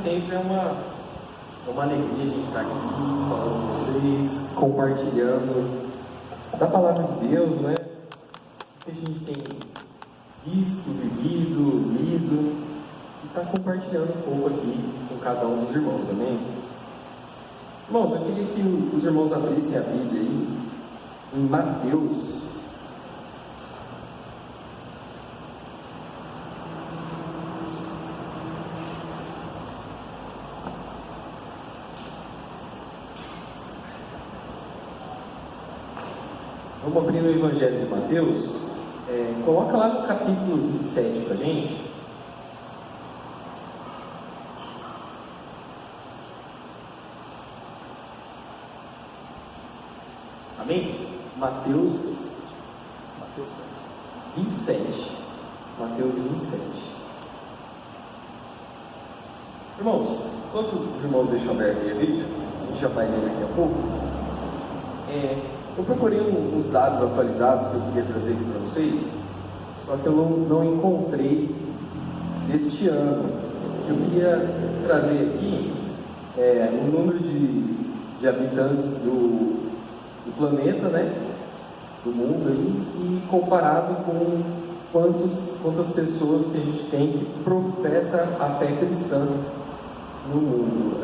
sempre é uma alegria a gente estar aqui falando com vocês, compartilhando da palavra de Deus, né? Que a gente tem visto, vivido, lido, e está compartilhando um pouco aqui com cada um dos irmãos, amém? Irmãos, eu queria que os irmãos abrissem a Bíblia aí, em Mateus. Vamos abrir no Evangelho de Mateus. Coloca lá no capítulo 27 para a gente. Amém? Mateus 27. Mateus 27. Irmãos, enquanto os irmãos deixam aberto aí a Bíblia, a gente já vai ler daqui a pouco. Eu procurei uns dados atualizados que eu queria trazer aqui para vocês, só que eu não encontrei deste ano. Eu queria trazer aqui o número de habitantes do planeta, né, do mundo aí, e comparado com quantas pessoas que a gente tem que professa a fé cristã no mundo.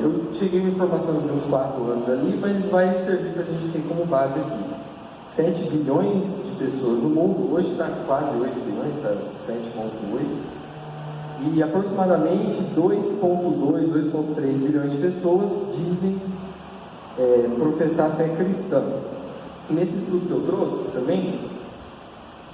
Eu cheguei uma informação de uns 4 anos ali, mas vai servir para a gente ter como base aqui. 7 bilhões de pessoas no mundo, hoje está quase 8 bilhões, está 7,8, e aproximadamente 2,2, 2,3 bilhões de pessoas dizem professar a fé cristã. E nesse estudo que eu trouxe também,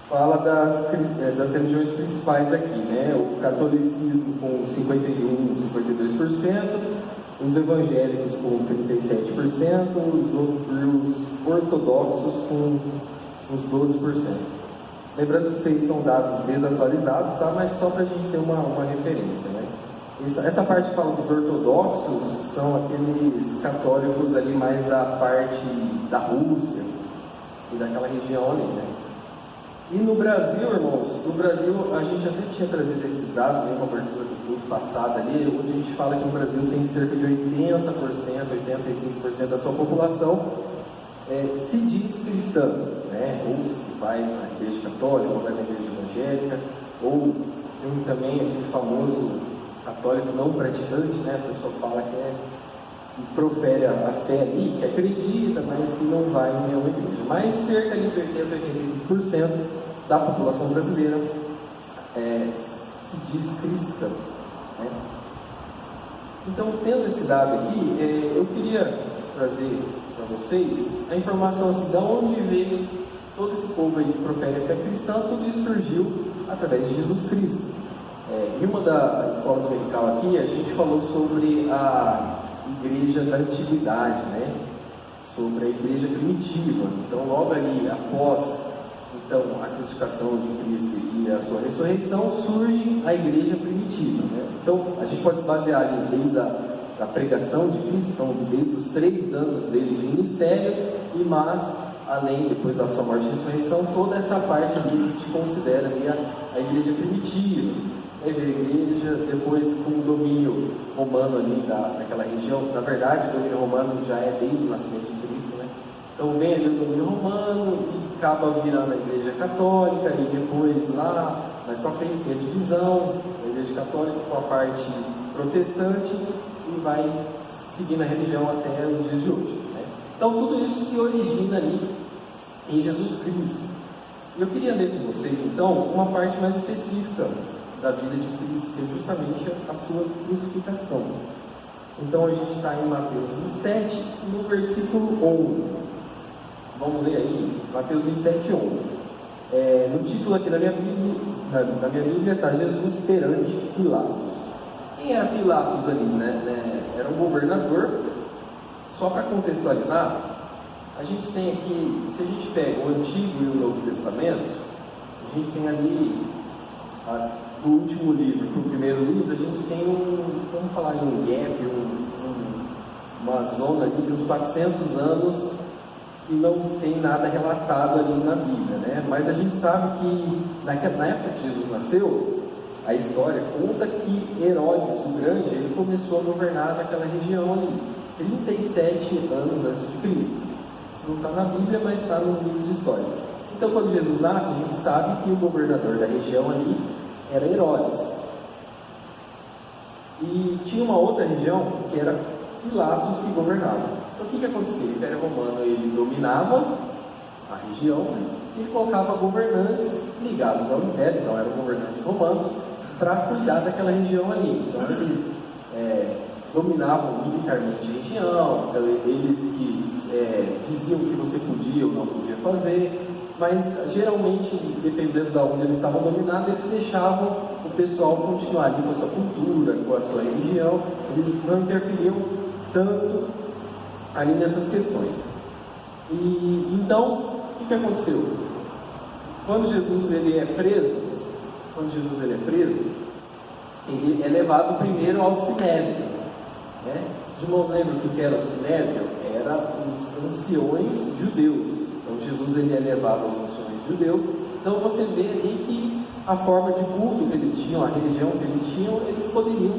fala das religiões principais aqui, né? O catolicismo com 51, 52%, os evangélicos com 37%, os ortodoxos com uns 12%. Lembrando que vocês são dados desatualizados, tá? Mas só para a gente ter uma referência, né? Essa parte que fala dos ortodoxos são aqueles católicos ali mais da parte da Rússia e daquela região ali, né? E no Brasil, irmãos, a gente até tinha trazido esses dados em uma abertura do culto passado ali, onde a gente fala que no Brasil tem cerca de 80%, 85% da sua população se diz cristã, né? Ou se vai na igreja católica, ou vai na igreja evangélica, ou tem também aquele famoso católico não praticante, né? A pessoa fala que profere a fé ali, que acredita, mas que não vai em nenhuma igreja. Mas cerca de 80, 85% da população brasileira se diz cristã, né? Então, tendo esse dado aqui, eu queria trazer para vocês a informação assim, de onde veio todo esse povo aí que profere a fé cristã. Tudo isso surgiu através de Jesus Cristo. Em uma da escola dominical aqui, a gente falou sobre a igreja da antiguidade, né? Sobre a igreja primitiva. Então, logo ali após a crucificação de Cristo e a sua ressurreição, surge a igreja primitiva, né? Então, a gente pode se basear ali desde a pregação de Cristo, então, desde os 3 anos dele de ministério, mas além, depois da sua morte e ressurreição, toda essa parte ali que a gente considera ali a igreja primitiva. A igreja, depois com o domínio romano ali daquela região. Na verdade, o domínio romano já é desde o nascimento de Cristo, né? Então vem ali o domínio romano e acaba virando a igreja católica, e depois lá, mais para frente, tem a divisão da igreja católica com a parte protestante, e vai seguindo a religião até os dias de hoje, né? Então tudo isso se origina ali em Jesus Cristo. Eu queria ler com vocês então uma parte mais específica da vida de Cristo, que é justamente a sua crucificação. Então a gente está em Mateus 27, no versículo 11. Vamos ler aí, Mateus 27, 11. No título aqui da minha Bíblia está Jesus perante Pilatos. Quem era Pilatos ali, né? Era um governador. Só para contextualizar, a gente tem aqui, se a gente pega o Antigo e o Novo Testamento, a gente tem ali do último livro para o primeiro livro, a gente tem vamos falar em um gap, uma zona ali de uns 400 anos que não tem nada relatado ali na Bíblia, né? Mas a gente sabe que na época que Jesus nasceu, a história conta que Herodes o Grande, ele começou a governar naquela região ali, 37 anos antes de Cristo. Isso não está na Bíblia, mas está nos livros de história. Então, quando Jesus nasce, a gente sabe que o governador da região ali era Herodes. E tinha uma outra região que era Pilatos que governava. Então, o que acontecia? O Império Romano ele dominava a região e ele colocava governantes ligados ao Império, então eram governantes romanos, para cuidar daquela região ali. Então, eles dominavam militarmente a região, eles que diziam o que você podia ou não podia fazer, mas geralmente, dependendo de onde eles estavam dominados, eles deixavam o pessoal continuar ali com a sua cultura, com a sua religião, eles não interferiam tanto ali nessas questões. E então, o que aconteceu? Quando Jesus ele é preso, ele é levado primeiro ao Sinédrio, né? Os irmãos lembram o que era o Sinédrio? Era os anciões judeus. Então Jesus ele é levado aos anciões judeus. Então você vê ali que a forma de culto que eles tinham, a religião que eles tinham, eles poderiam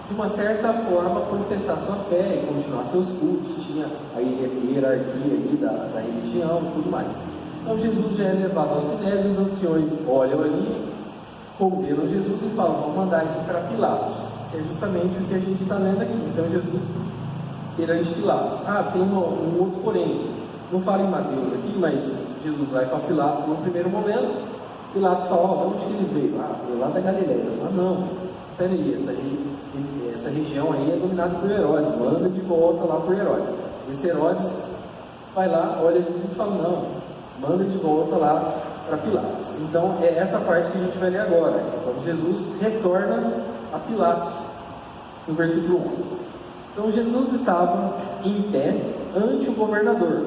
de uma certa forma professar sua fé e continuar seus cultos. Tinha a hierarquia ali da religião e tudo mais. Então Jesus já é levado ao Sinédrio, os anciões olham ali, condenam Jesus e falam: vamos mandar aqui para Pilatos, que é justamente o que a gente está lendo aqui. Então Jesus perante Pilatos. Tem um outro porém, não fala em Mateus aqui, mas Jesus vai para Pilatos no primeiro momento. Pilatos fala: de onde que ele veio? Veio lá da Galileia. Não, peraí, essa região aí é dominada por Herodes, manda de volta lá por Herodes. Esse Herodes vai lá, olha Jesus e fala: não, manda de volta lá para Pilatos. Então é essa parte que a gente vai ler agora, quando Jesus retorna a Pilatos, no versículo 11. Então Jesus estava em pé ante o governador,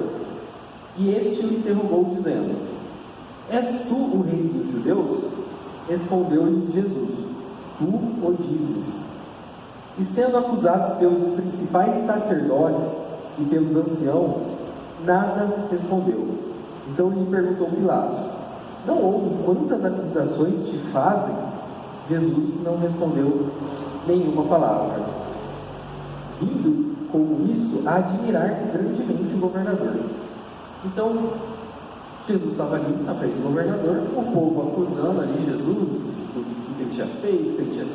e este o interrogou, dizendo: és tu o rei dos judeus? Respondeu-lhes Jesus: tu o dizes. E sendo acusados pelos principais sacerdotes e pelos anciãos, nada respondeu. Então lhe perguntou Pilatos: não ouve quantas acusações te fazem? Jesus não respondeu nenhuma palavra, vindo com isso a admirar-se grandemente o governador. Então Jesus estava ali na frente do governador, o povo acusando ali Jesus do que ele tinha feito, que ele tinha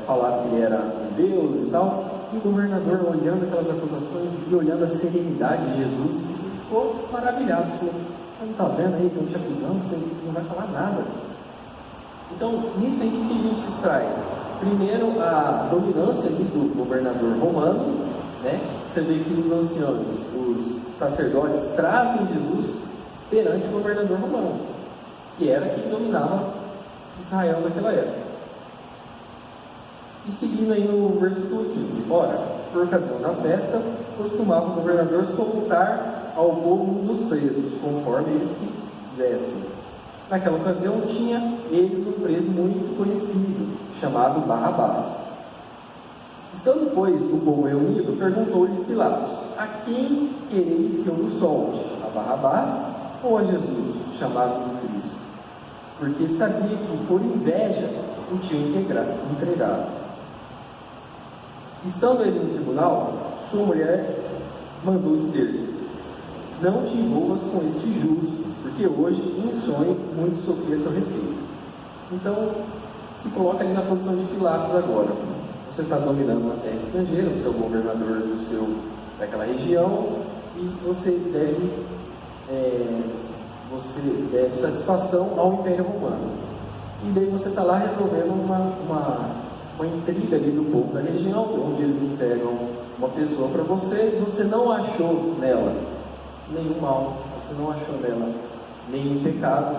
falado que ele era um Deus e tal, e o governador olhando aquelas acusações e olhando a serenidade de Jesus, ficou maravilhado. Falou: você não está vendo aí que eu te acusando, você não vai falar nada. Então, nisso aí que a gente extrai? Primeiro, a dominância ali do governador romano, né? Você vê que os anciãos, os sacerdotes, trazem Jesus perante o governador romano, que era quem dominava Israel naquela época. E seguindo aí no versículo 15: ora, por ocasião da festa, costumava o governador soltar ao povo um dos presos, conforme eles quisessem. Naquela ocasião tinha eles um preso muito conhecido, chamado Barrabás. Estando, pois, o povo reunido, perguntou-lhes Pilatos: a quem quereis que eu o solte? A Barrabás ou a Jesus, chamado de Cristo? Porque sabia que por inveja o tinham entregado. Estando ele no tribunal, sua mulher mandou dizer: não te envolvas com este justo, porque hoje em sonho muito sofri a seu respeito. Então se coloca ali na posição de Pilatos agora. Você está dominando uma terra estrangeira, você é o governador daquela região, e você deve satisfação ao Império Romano. E daí você está lá resolvendo uma intriga ali do povo da região, onde eles entregam uma pessoa para você, e você não achou nela nenhum mal, você não achou nela nenhum pecado,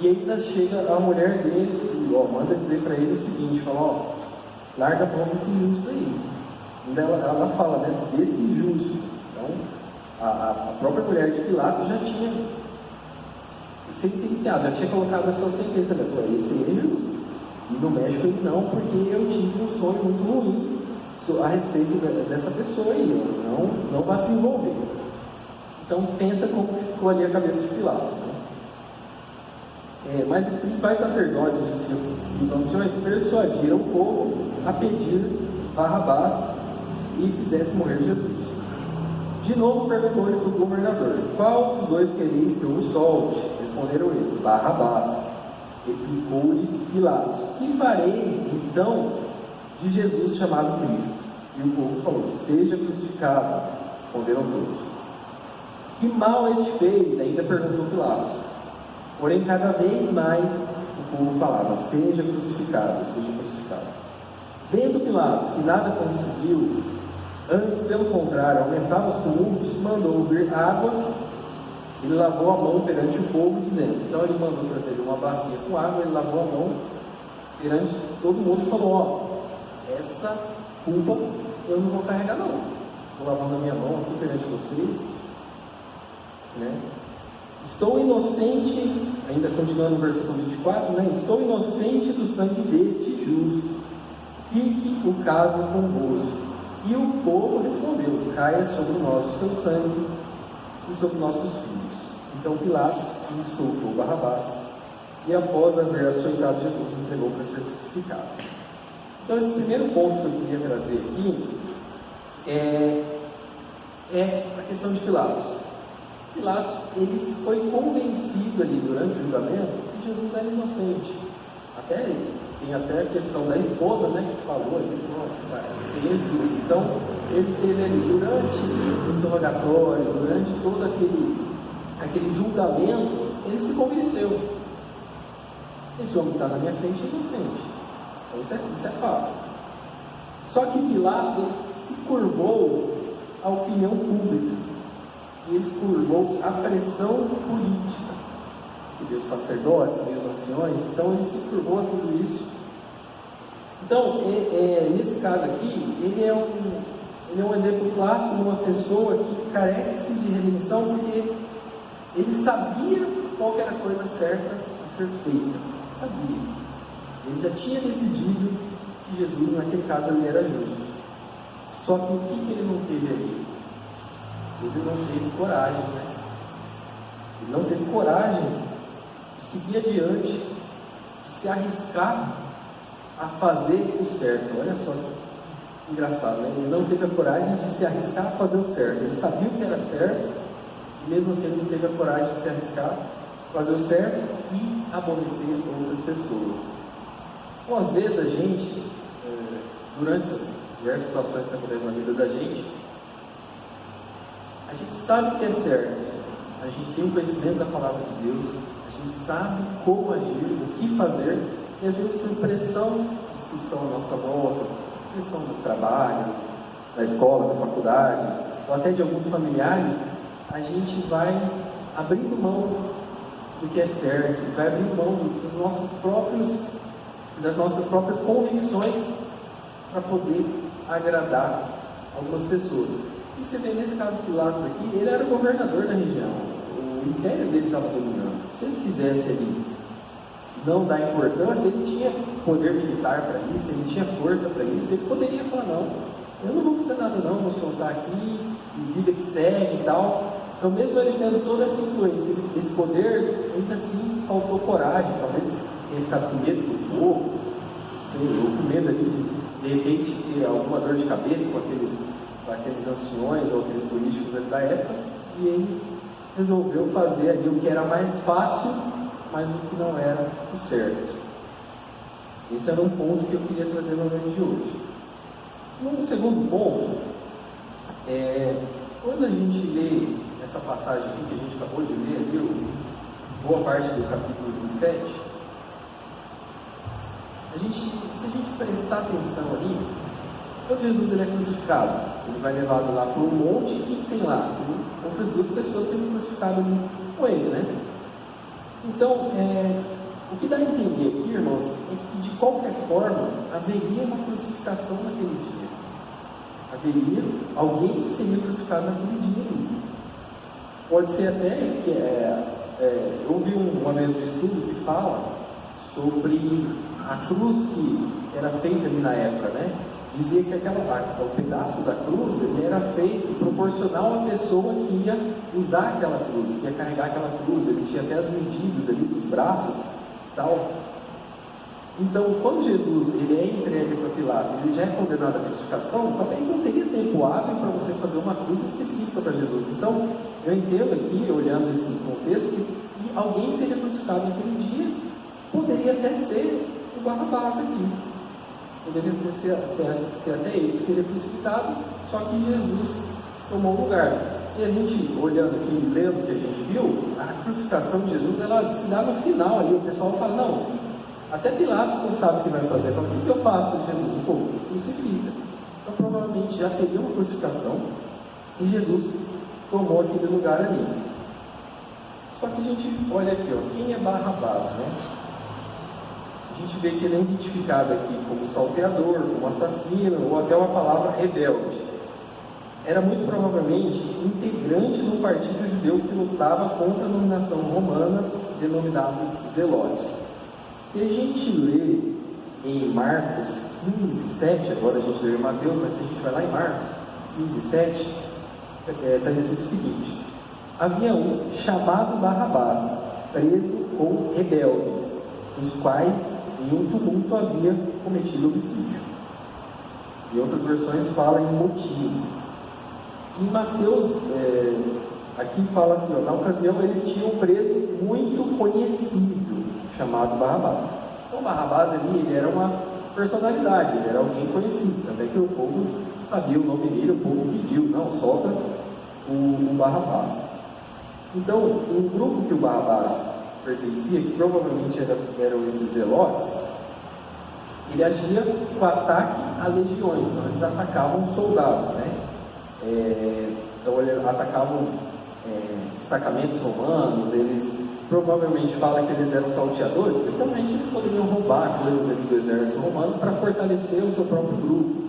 e ainda chega a mulher dele e manda dizer para ele o seguinte: fala: larga a mão desse justo aí. Ainda ela fala, né, desse justo. Então a própria mulher de Pilatos já tinha sentenciado, já tinha colocado essa sentença, né? Falou: esse aí é justo, e não mexe com ele não, porque eu tive um sonho muito ruim a respeito dessa pessoa aí, não vá se envolver. Então pensa como ficou ali a cabeça de Pilatos, né? Mas os principais sacerdotes e os anciões persuadiram o povo a pedir Barrabás e fizesse morrer Jesus. De novo perguntou-lhes o governador: qual dos dois quereis que eu o solte? Responderam eles: Barrabás. Replicou-lhe Pilatos: que farei então de Jesus chamado Cristo? E o povo falou: seja crucificado. Responderam todos. Que mal este fez? Ainda perguntou Pilatos. Porém, cada vez mais o povo falava: seja crucificado, seja crucificado. Vendo Pilatos que nada conseguiu, antes, pelo contrário, aumentava os tumultos, mandou vir água. Ele lavou a mão perante o povo, dizendo. Então ele mandou trazer uma bacia com água, ele lavou a mão perante todo mundo e falou: ó, essa culpa eu não vou carregar não. Estou lavando a minha mão aqui perante vocês, né? Estou inocente, ainda continuando no versículo 24, né? Estou inocente do sangue deste justo. Fique o caso convosco. E o povo respondeu: caia sobre nós o seu sangue e sobre nossos filhos. Então Pilatos lhe soltou Barrabás, e após haver açoitado Jesus, entregou para ser crucificado. Então esse primeiro ponto que eu queria trazer aqui é a questão de Pilatos. Pilatos, ele foi convencido ali durante o julgamento que Jesus era inocente. Tem até a questão da esposa, né, que falou ali, seria justo. Então, ele teve ali durante o interrogatório, durante todo aquele julgamento, ele se convenceu. Esse homem que está na minha frente é inocente. Então, isso é fato. Só que Pilatos se curvou à opinião pública. E ele se curvou à pressão política. E os sacerdotes, os anciões, então ele se curvou a tudo isso. Então, nesse caso aqui, ele é um exemplo clássico de uma pessoa que carece de redenção, porque ele sabia qual era a coisa certa a ser feita. Sabia. Ele já tinha decidido que Jesus, naquele caso, ele era justo. Só que o que ele não teve ali? Ele não teve coragem, né? Ele não teve coragem de seguir adiante, de se arriscar a fazer o certo. Olha só que engraçado, né? Ele não teve a coragem de se arriscar a fazer o certo. Ele sabia o que era certo, e mesmo assim ele não teve a coragem de se arriscar a fazer o certo e abonecer outras pessoas. Então, às vezes a gente, durante essas diversas situações que acontecem na vida da gente, a gente sabe o que é certo, a gente tem o conhecimento da palavra de Deus, a gente sabe como agir, o que fazer, e às vezes por pressão dos que estão à nossa volta, pressão do trabalho, da escola, da faculdade, ou até de alguns familiares, a gente vai abrindo mão do que é certo, vai abrindo mão das nossas próprias convicções para poder agradar algumas pessoas. E você vê nesse caso Pilatos aqui, ele era o governador da região, o império dele estava dominando. Se ele quisesse ali não dar importância, ele tinha poder militar para isso, ele tinha força para isso, ele poderia falar: não, eu não vou fazer nada não, vou soltar aqui, e vida que segue e tal. Então, mesmo ele tendo toda essa influência, esse poder, ainda assim faltou coragem. Talvez tenha ficado com medo do povo, ou com medo ali de repente ter alguma dor de cabeça com aqueles anciões ou aqueles políticos ali da época, e ele resolveu fazer ali o que era mais fácil, mas o que não era o certo. Esse era um ponto que eu queria trazer no vídeo de hoje. Um segundo ponto, quando a gente lê essa passagem aqui que a gente acabou de ler, ali, boa parte do capítulo 27, se a gente prestar atenção ali, quando Jesus ele é crucificado, ele vai levado lá para um monte, e quem tem lá? Tem outras duas pessoas sendo crucificadas ali com ele, né? Então, o que dá a entender aqui, irmãos, é que de qualquer forma haveria uma crucificação naquele dia. Haveria alguém que seria crucificado naquele dia. Pode ser até que eu ouvi uma vez um estudo que fala sobre a cruz que era feita ali na época, né? Dizia que o pedaço da cruz ele era feito proporcional à pessoa que ia usar aquela cruz, que ia carregar aquela cruz. Ele tinha até as medidas ali dos braços e tal. Então, quando Jesus ele é entregue para Pilatos, ele já é condenado à crucificação, talvez não teria tempo hábil para você fazer uma cruz específica para Jesus. Então, eu entendo aqui, olhando esse contexto, que alguém seria crucificado naquele dia, poderia até ser o Barrabás aqui. Poderia ser até ele que seria crucificado, só que Jesus tomou o lugar. E a gente, olhando aqui, lendo o que a gente viu, a crucificação de Jesus, ela se dá no final ali, o pessoal fala, não, até Pilatos não sabe o que vai fazer, fala, o que eu faço com Jesus? O povo crucifica. Então provavelmente já teria uma crucificação e Jesus tomou aquele lugar ali. Só que a gente olha aqui, ó, quem é Barrabás, né? A gente vê que ele é identificado aqui como salteador, como assassino, ou até uma palavra rebelde. Era muito provavelmente integrante de um partido judeu que lutava contra a dominação romana, denominado Zelotes. Se a gente lê em Marcos 15, 7, agora a gente lê em Mateus, mas se a gente vai lá em Marcos 15, 7, está escrito o seguinte: havia um chamado Barrabás, preso com rebeldes, os quais em um tumulto havia cometido homicídio. Em outras versões fala em motim. Em Mateus, aqui fala assim, ó, na ocasião eles tinham um preso muito conhecido, chamado Barrabás. Então Barrabás ali, ele era uma personalidade, ele era alguém conhecido, também que o povo sabia o nome dele, o povo pediu, não, solta o Barrabás. Então, um grupo que o Barrabás pertencia, que provavelmente eram esses zelotes, ele agia com ataque a legiões, então eles atacavam soldados, né? Então eles atacavam destacamentos romanos, eles provavelmente falam que eles eram salteadores, porque provavelmente eles poderiam roubar coisas do exército romano para fortalecer o seu próprio grupo.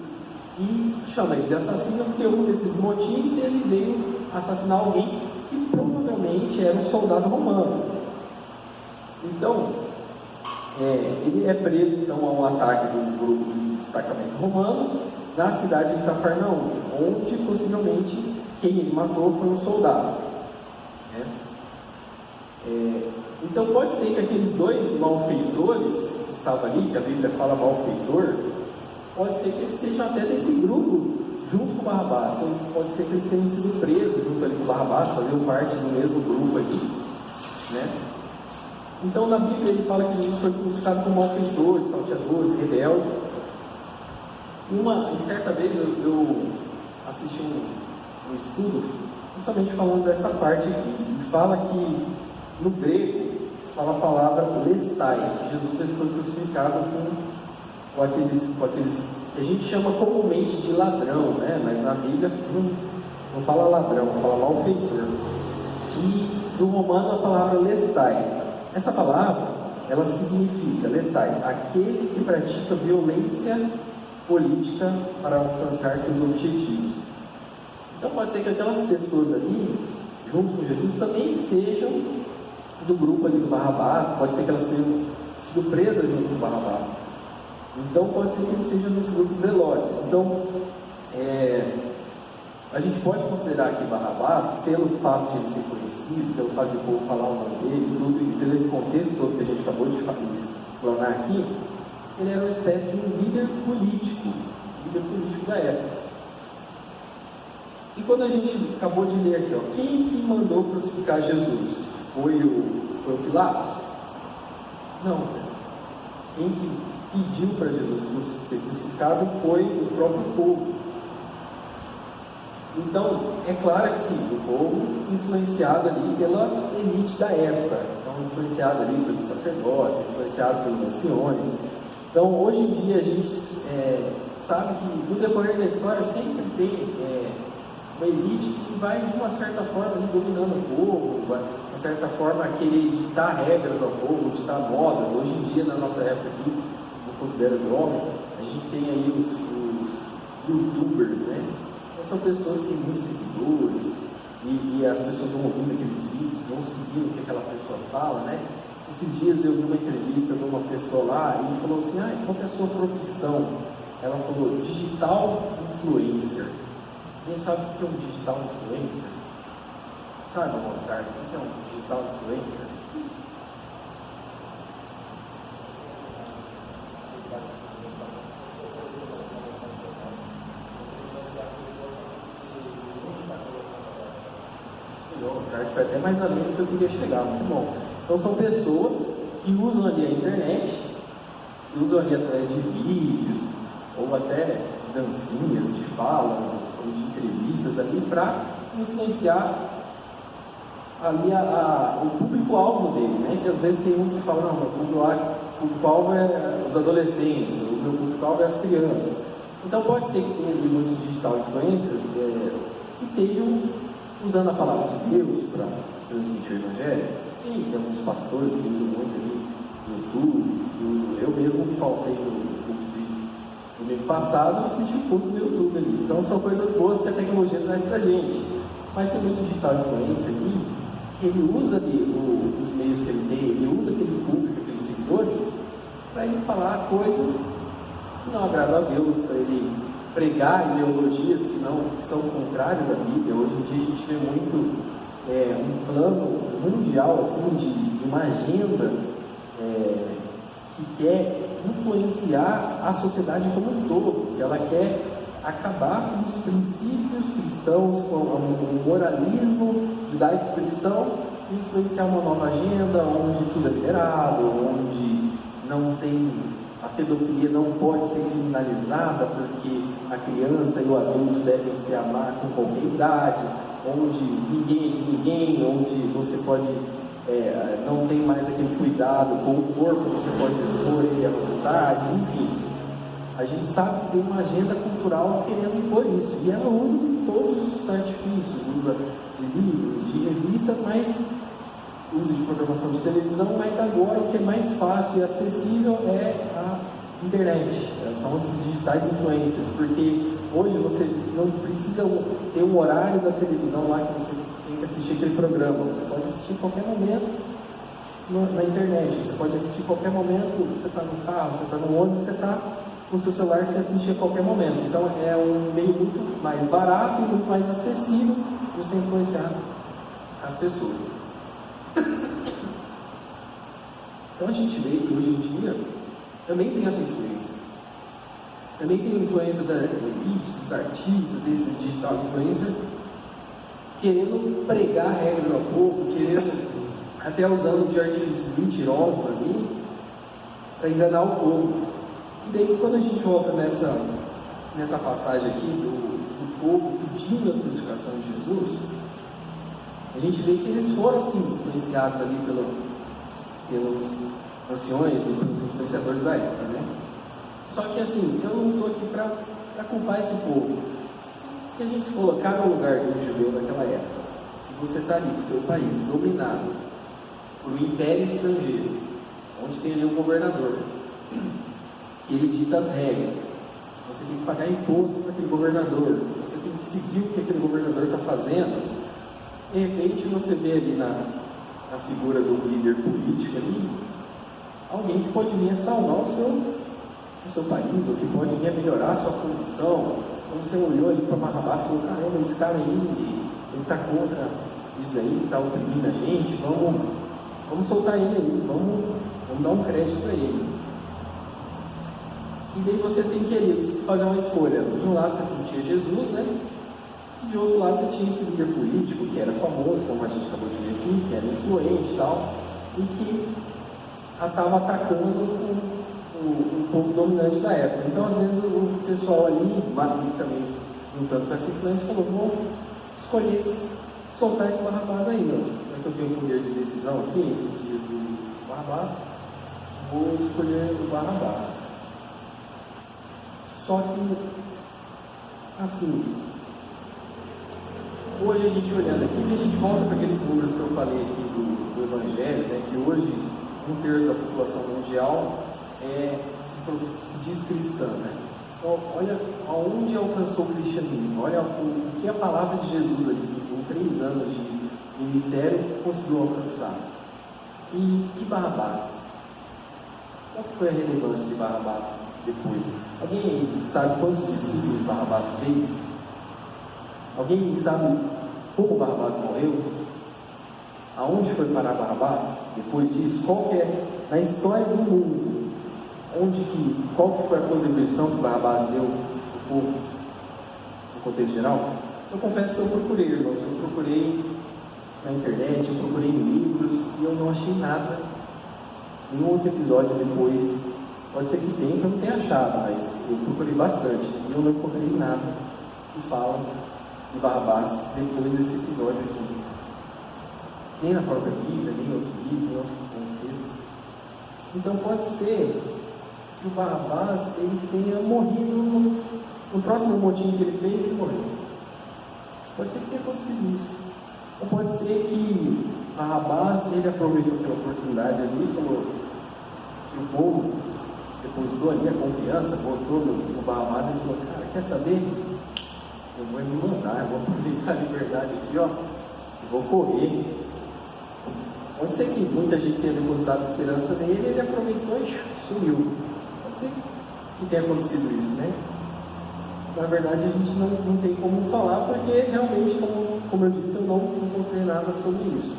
E chama ele de assassino porque um desses motins ele veio assassinar alguém que provavelmente era um soldado romano. Então, ele é preso então a um ataque do grupo de destacamento romano na cidade de Cafarnaum, onde possivelmente quem ele matou foi um soldado. Né? Então pode ser que aqueles dois malfeitores que estavam ali, que a Bíblia fala malfeitor, pode ser que eles sejam até desse grupo junto com o Barrabás. Então pode ser que eles tenham sido presos junto ali com o Barrabás, faziam parte do mesmo grupo ali, né? Então na Bíblia ele fala que Jesus foi crucificado com malfeitores, salteadores, rebeldes. Certa vez eu assisti um estudo justamente falando dessa parte aqui, e fala que no grego fala a palavra lestai. Jesus ele foi crucificado com aqueles que a gente chama comumente de ladrão, né? Mas na Bíblia não fala ladrão, fala malfeitor. E no romano a palavra lestai. Essa palavra ela significa, lestai, aquele que pratica violência política para alcançar seus objetivos. Então pode ser que aquelas pessoas ali, junto com Jesus, também sejam do grupo ali do Barrabás, pode ser que elas tenham sido presas junto com o Barrabás. Então pode ser que eles sejam desse grupo dos zelotes. Então, a gente pode considerar aqui Barrabás, pelo fato de ele ser conhecido, pelo fato de o povo falar o nome dele, tudo, e pelo esse contexto todo que a gente acabou de explanar aqui, ele era uma espécie de um líder político da época. E quando a gente acabou de ler aqui, ó, quem que mandou crucificar Jesus? Foi o Pilatos? Não. Quem que pediu para Jesus ser crucificado foi o próprio povo. Então, é claro que sim, o povo influenciado ali pela elite da época, então influenciado ali pelos sacerdotes, influenciado pelos anciões. Então, hoje em dia, a gente sabe que no decorrer da história sempre tem uma elite que vai, de uma certa forma, dominando o povo, vai, de uma certa forma, querer ditar regras ao povo, ditar modas. Hoje em dia, na nossa época aqui, eu considero jovem, a gente tem aí os youtubers, né? Então, são pessoas que têm muitos seguidores e as pessoas vão ouvindo aqueles vídeos, vão seguindo o que aquela pessoa fala, né? Esses dias eu vi uma entrevista de uma pessoa lá e ele falou assim, qual que é a sua profissão? Ela falou, digital influencer. Quem sabe o que é um digital influencer? Sabe, Ricardo, o que é um digital influencer? Acho que foi até mais além do que eu queria chegar, muito bom. Então são pessoas que usam ali a internet, que usam ali através de vídeos, ou até dancinhas, de falas, ou de entrevistas ali, para influenciar ali o público-alvo dele, né? Que às vezes tem um que fala, não, meu público-alvo é os adolescentes, o meu público-alvo é as crianças. Então pode ser que tenha ali muitos digital influencers que estejam usando a palavra de Deus para transmitir o Evangelho. Sim, tem alguns pastores que usam muito ali no YouTube, eu mesmo faltei no culto do mês passado, assisti o culto no YouTube ali. Então são coisas boas que a tecnologia traz para a gente. Mas tem muito digital influencer ali, ele usa ali os meios que ele tem, ele usa aquele público, aqueles seguidores, para ele falar coisas que não agradam a Deus, para ele pregar ideologias que são contrárias à Bíblia. Hoje em dia a gente vê muito um plano mundial assim, de uma agenda que quer influenciar a sociedade como um todo, que ela quer acabar com os princípios cristãos, com o moralismo judaico-cristão, e influenciar uma nova agenda onde tudo é liberado, onde não tem, a pedofilia não pode ser criminalizada porque a criança e o adulto devem se amar com qualquer idade, onde ninguém é de ninguém, onde você pode não tem mais aquele cuidado com o corpo, você pode expor ele à vontade, enfim. A gente sabe que tem uma agenda cultural querendo impor isso, e ela usa todos os artifícios, usa de livros, de revista, mas usa de programação de televisão, mas agora o que é mais fácil e acessível é a internet, são os digitais influencers, porque hoje você não precisa ter um horário da televisão lá que você tem que assistir aquele programa, você pode assistir em qualquer momento na internet, você pode assistir em qualquer momento, você está no carro, você está no ônibus, você está com o seu celular, você assiste a qualquer momento. Então é um meio muito mais barato e muito mais acessível de você influenciar as pessoas. Então a gente vê que hoje em dia também tem essa influência. Também tem a influência da elite, dos artistas, desses digital influencers, querendo pregar regras ao povo, querendo, até usando de artifícios mentirosos ali, para enganar o povo. E daí, quando a gente volta nessa passagem aqui do povo pedindo a crucificação de Jesus, a gente vê que eles foram assim, influenciados ali pelos anciões e pelos influenciadores da época, né? Só que assim, eu não estou aqui para culpar esse povo. Se a gente se colocar no lugar do judeu daquela época, e você está ali com o seu país dominado por um império estrangeiro, onde tem ali um governador, ele dita as regras, você tem que pagar imposto para aquele governador, você tem que seguir o que aquele governador está fazendo. De repente você vê ali na figura do líder político ali, alguém que pode vir a salvar o seu país, ou que pode vir a melhorar a sua condição. Quando você olhou ali para Barrabás e falou, caramba, esse cara aí, ele está contra isso daí, está oprimindo a gente, vamos soltar ele aí, vamos dar um crédito para ele. E daí você tem que fazer uma escolha. De um lado você tinha Jesus, né? E de outro lado você tinha esse líder político que era famoso, como a gente acabou de ver aqui, que era influente e tal, e que estava atacando o povo dominante da época. Então, às vezes, o pessoal ali, também juntando com essa influência, falou, vou escolher soltar esse Barrabás aí, não. Já que eu tenho o poder de decisão aqui, entre Jesus e o Barrabás, vou escolher o Barrabás. Só que, assim, hoje a gente olhando aqui, se a gente volta para aqueles números que eu falei aqui do Evangelho, né, que hoje 1/3 da população mundial se diz cristã, né? Então, olha aonde alcançou o cristianismo, olha o que a palavra de Jesus ali, com 3 anos de ministério, conseguiu alcançar. E Barrabás? Qual foi a relevância de Barrabás depois? Alguém sabe quantos discípulos Barrabás fez? Alguém sabe como Barrabás morreu? Aonde foi parar Barrabás depois disso? Qual que é, na história do mundo, qual que foi a contribuição que Barrabás deu ao povo, no contexto geral? Eu confesso que eu procurei, irmãos, na internet, eu procurei em livros e eu não achei nada. Nenhum outro episódio depois. Pode ser que tenha, que eu não tenha achado, mas eu procurei bastante e eu não encontrei nada que fala de Barrabás depois desse episódio aqui. Nem na própria Bíblia, nem em outro livro, nem em outro texto. Então pode ser que o Barrabás ele tenha morrido no próximo motim que ele fez, ele morreu. Pode ser que tenha acontecido isso. Ou pode ser que Barrabás ele aproveitou pela oportunidade ali e falou que o povo depositou ali a confiança, botou no Barrabás e falou, cara, quer saber? Eu vou me mandar, eu vou aproveitar a liberdade aqui, ó, e vou correr. Pode ser que muita gente tenha depositado esperança nele, ele aproveitou e sumiu. Pode ser que tenha acontecido isso, né? Na verdade, a gente não tem como falar, porque realmente, como eu disse, eu não encontrei nada sobre isso.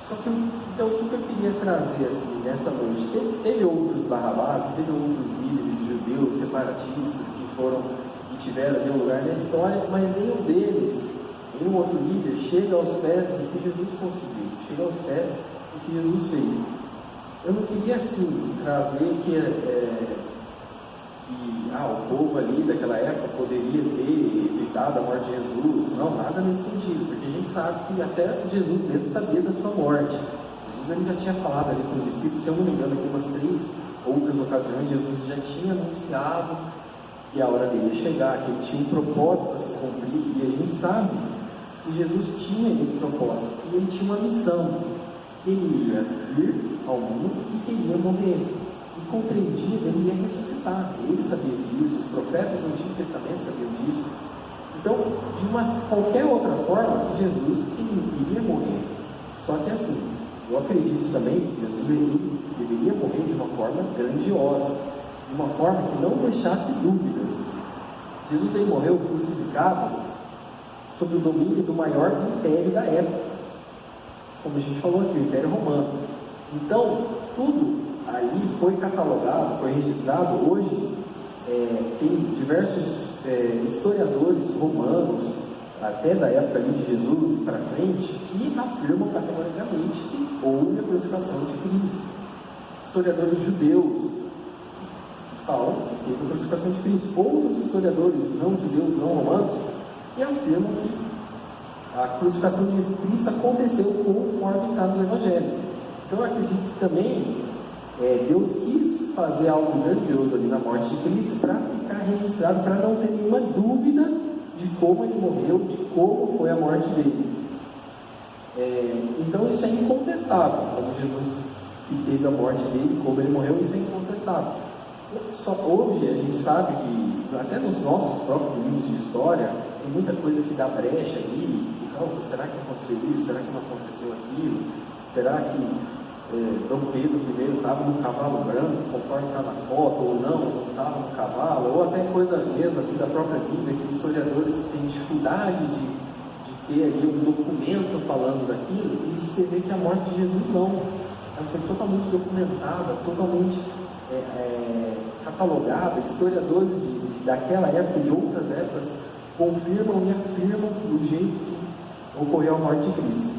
Só que, então, o que eu queria trazer assim, nessa noite? Teve outros Barrabás, teve outros líderes judeus, separatistas, que tiveram ali um lugar na história, mas nenhum deles, nenhum outro líder, chega aos pés do que Jesus conseguiu, chega aos pés do que Jesus fez. Eu não queria, assim, trazer que o povo ali daquela época poderia ter evitado a morte de Jesus. Não, nada nesse sentido, porque a gente sabe que até Jesus mesmo sabia da sua morte. Jesus ele já tinha falado ali com os discípulos, se eu não me engano, aqui umas 3 outras ocasiões, Jesus já tinha anunciado que a hora dele ia chegar, que ele tinha um propósito a se cumprir, e a gente sabe que Jesus tinha esse propósito, e ele tinha uma missão, que ele ia ir ao mundo e queria morrer. E com 3 dias ele ia ressuscitar. Ele sabia disso, os profetas do Antigo Testamento sabiam disso. Então, de qualquer outra forma, Jesus iria morrer. Só que assim, eu acredito também que Jesus deveria morrer de uma forma grandiosa, de uma forma que não deixasse dúvidas. Jesus ele morreu crucificado sob o domínio do maior império da época, como a gente falou aqui, o Império Romano. Então, tudo ali foi catalogado, foi registrado. Hoje tem diversos historiadores romanos, até da época ali de Jesus e para frente, que afirmam categoricamente que houve a crucificação de Cristo. Historiadores judeus falam que teve a crucificação de Cristo. Outros historiadores não judeus, não romanos, que afirmam que a crucificação de Cristo aconteceu conforme está nos evangelhos. Então eu acredito que também Deus quis fazer algo grandioso ali na morte de Cristo para ficar registrado, para não ter nenhuma dúvida de como ele morreu, de como foi a morte dele. Então isso é incontestável, como Jesus que teve a morte dele, como ele morreu, isso é incontestável. Só hoje a gente sabe que, até nos nossos próprios livros de história, tem muita coisa que dá brecha ali. Será que aconteceu isso? Será que não aconteceu aquilo? Será que Dom Pedro I estava no cavalo branco, conforme está na foto, ou não estava no cavalo? Ou até coisa mesmo aqui da própria Bíblia, que historiadores têm dificuldade de ter ali um documento falando daquilo, e você vê que a morte de Jesus não. Ela foi totalmente documentada, totalmente catalogada. Historiadores daquela época e de outras épocas confirmam e afirmam do jeito que ocorreu a morte de Cristo.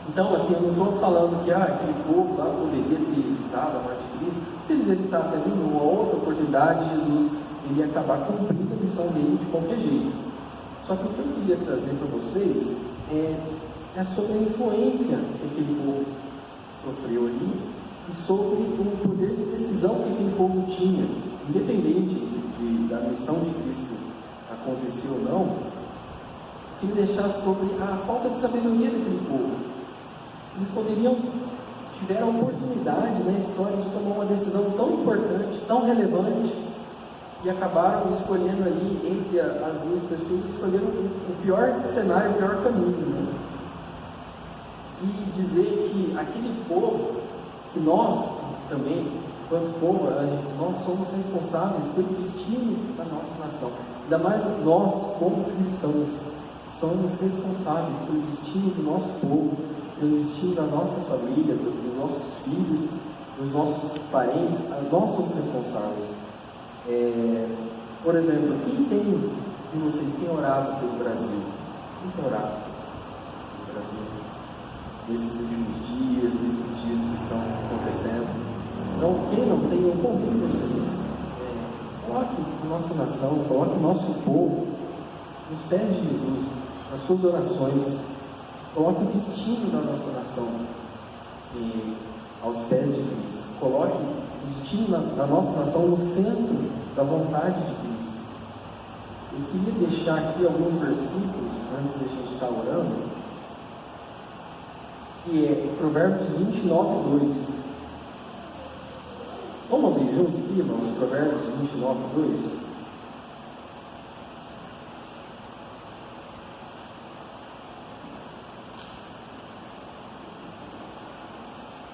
Então, assim, eu não estou falando que aquele povo lá poderia ter evitado a morte de Cristo. Se eles evitassem ali numa outra oportunidade, Jesus iria acabar cumprindo a missão dele de qualquer jeito. Só que o que eu queria trazer para vocês é sobre a influência que aquele povo sofreu ali e sobre o poder de decisão que aquele povo tinha, independente da missão de Cristo acontecer ou não. Queria deixar sobre a falta de sabedoria daquele povo. Eles tiveram a oportunidade na história de tomar uma decisão tão importante, tão relevante, e acabaram escolhendo ali, entre as duas pessoas, escolheram o pior cenário, o pior caminho. Né? E dizer que aquele povo, que nós também, enquanto povo, nós somos responsáveis pelo destino da nossa nação. Ainda mais nós, como cristãos, somos responsáveis pelo destino do nosso povo, pelo destino da nossa família, dos nossos filhos, dos nossos parentes. Nós somos responsáveis. Por exemplo, quem de vocês tem orado pelo Brasil? Tem que orar no Brasil, nesses últimos dias, nesses dias que estão acontecendo. Então, quem não tem, eu convido vocês, coloque nossa nação, coloque o nosso povo nos pés de Jesus, nas suas orações, coloque o destino da nossa nação aos pés de Cristo, coloque o destino da nossa nação no centro da vontade de Cristo. Eu queria deixar aqui alguns versículos, antes da gente estar orando, que é Provérbios 29, 2. Vamos abrir junto aqui, irmãos, Provérbios 29, 2.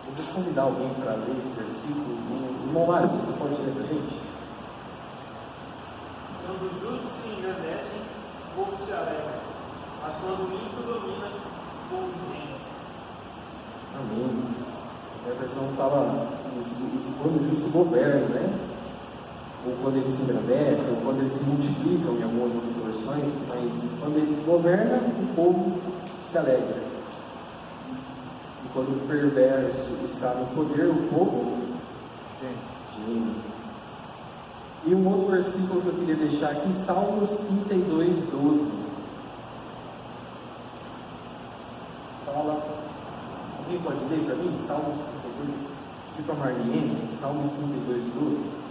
Eu vou convidar alguém para ler esse versículo. Irmão Mário, você pode ler para a gente? Quando os justos se engrandecem, o povo se alegra, mas quando o ímpio domina, o povo geme. Amém. A versão fala quando o justo governa, né? Ou quando ele se engrandece, ou quando eles se multiplicam em algumas outras versões, mas quando eles governam, o povo se alegra. E quando o perverso está no poder, o povo geme. E um outro versículo que eu queria deixar aqui, Salmos 32, 12. Fala. Alguém pode ler para mim? Salmos 32, tipo a Marlene, Salmos 32, 12.